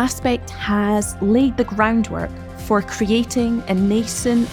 Aspect has laid the groundwork for creating a nascent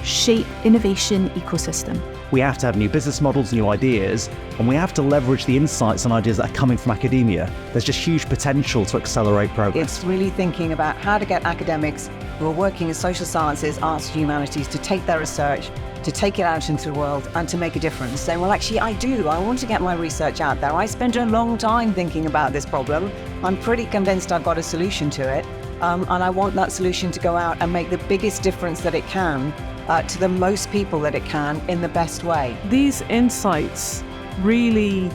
shape innovation ecosystem. We have to have new business models, new ideas, and we have to leverage the insights and ideas that are coming from academia. There's just huge potential to accelerate progress. It's really thinking about how to get academics who are working in social sciences, arts, humanities to take their research, to take it out into the world and to make a difference. Saying, well, actually, I want to get my research out there. I spent a long time thinking about this problem. I'm pretty convinced I've got a solution to it. And I want that solution to go out and make the biggest difference that it can to the most people that it can in the best way. These insights really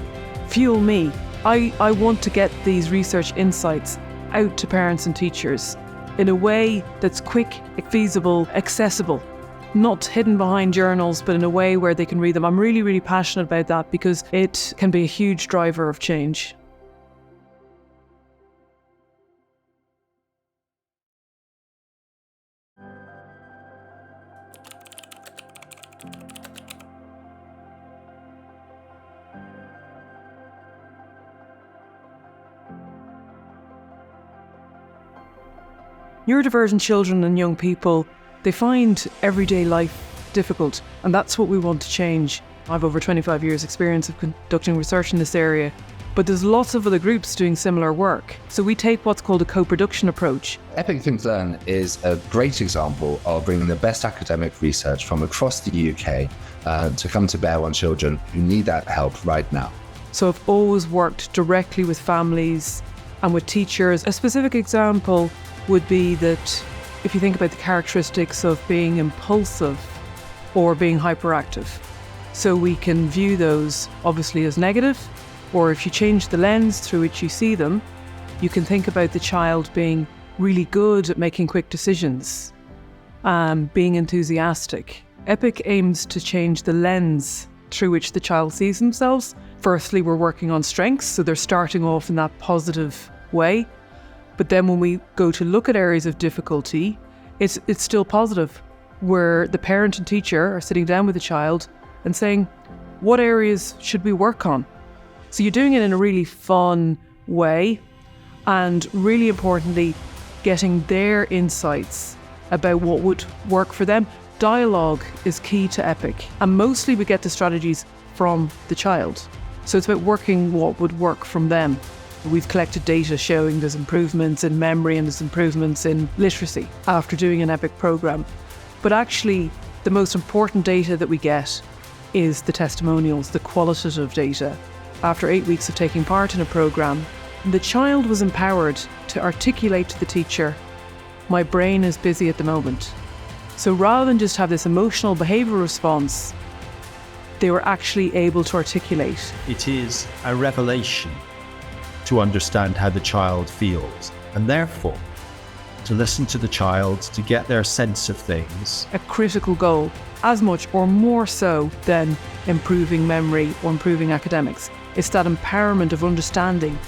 fuel me. I want to get these research insights out to parents and teachers in a way that's quick, feasible, accessible, not hidden behind journals, but in a way where they can read them. I'm really, really passionate about that because it can be a huge driver of change. Neurodivergent children and young people, they find everyday life difficult, and that's what we want to change. I've over 25 years experience of conducting research in this area, but there's lots of other groups doing similar work. So we take what's called a co-production approach. Epic Think Learn is a great example of bringing the best academic research from across the UK to come to bear on children who need that help right now. So I've always worked directly with families and with teachers. A specific example would be that if you think about the characteristics of being impulsive or being hyperactive. So we can view those obviously as negative, or if you change the lens through which you see them, you can think about the child being really good at making quick decisions, being enthusiastic. EPIC aims to change the lens through which the child sees themselves. Firstly, we're working on strengths, so they're starting off in that positive way. But then when we go to look at areas of difficulty, it's still positive, where the parent and teacher are sitting down with the child and saying, what areas should we work on? So you're doing it in a really fun way, and really importantly, getting their insights about what would work for them. Dialogue is key to EPIC, and mostly we get the strategies from the child. So it's about working what would work from them. We've collected data showing there's improvements in memory and there's improvements in literacy after doing an EPIC program. But actually, the most important data that we get is the testimonials, the qualitative data. After 8 weeks of taking part in a program, the child was empowered to articulate to the teacher, my brain is busy at the moment. So rather than just have this emotional behavioural response, they were actually able to articulate. It is a revelation to understand how the child feels, and therefore to listen to the child, to get their sense of things. A critical goal, as much or more so than improving memory or improving academics. It's that empowerment of understanding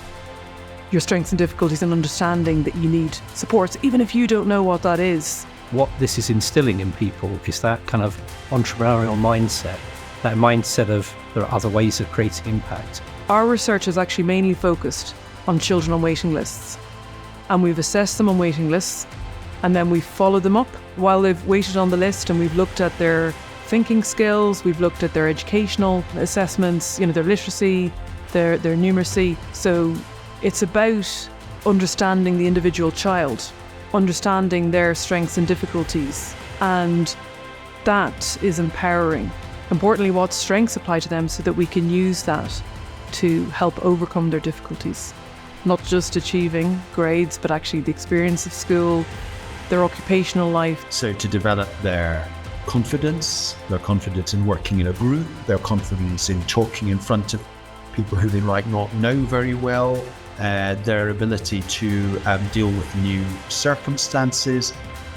your strengths and difficulties and understanding that you need supports, even if you don't know what that is. What this is instilling in people is that kind of entrepreneurial mindset, that mindset of there are other ways of creating impact. Our research is actually mainly focused on children on waiting lists, and we've assessed them on waiting lists, and then we've followed them up while they've waited on the list, and we've looked at their thinking skills, we've looked at their educational assessments, their literacy, their numeracy. So it's about understanding the individual child, understanding their strengths and difficulties, and that is empowering. Importantly, what strengths apply to them so that we can use that to help overcome their difficulties. Not just achieving grades, but actually the experience of school, their occupational life. So to develop their confidence in working in a group, their confidence in talking in front of people who they might not know very well, their ability to deal with new circumstances,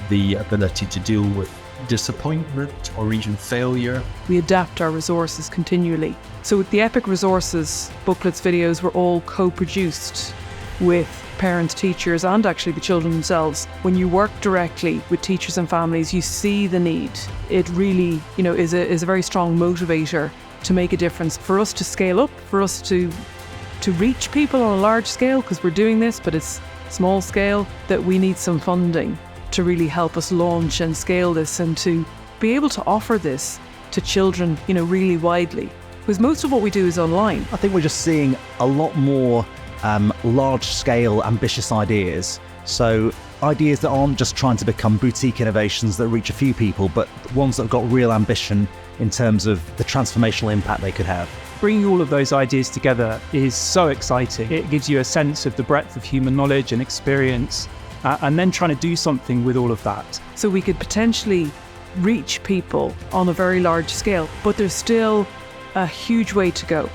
the ability to deal with disappointment or even failure. We adapt our resources continually. So with the EPIC resources, booklets, videos were all co-produced with parents, teachers, and actually the children themselves. When you work directly with teachers and families, you see the need. It really, is a very strong motivator to make a difference, for us to scale up, for us to reach people on a large scale, because we're doing this, but it's small scale, that we need some funding to really help us launch and scale this and to be able to offer this to children, really widely. Because most of what we do is online. I think we're just seeing a lot more large-scale, ambitious ideas. So ideas that aren't just trying to become boutique innovations that reach a few people, but ones that have got real ambition in terms of the transformational impact they could have. Bringing all of those ideas together is so exciting. It gives you a sense of the breadth of human knowledge and experience, and then trying to do something with all of that. So we could potentially reach people on a very large scale, but there's still a huge way to go.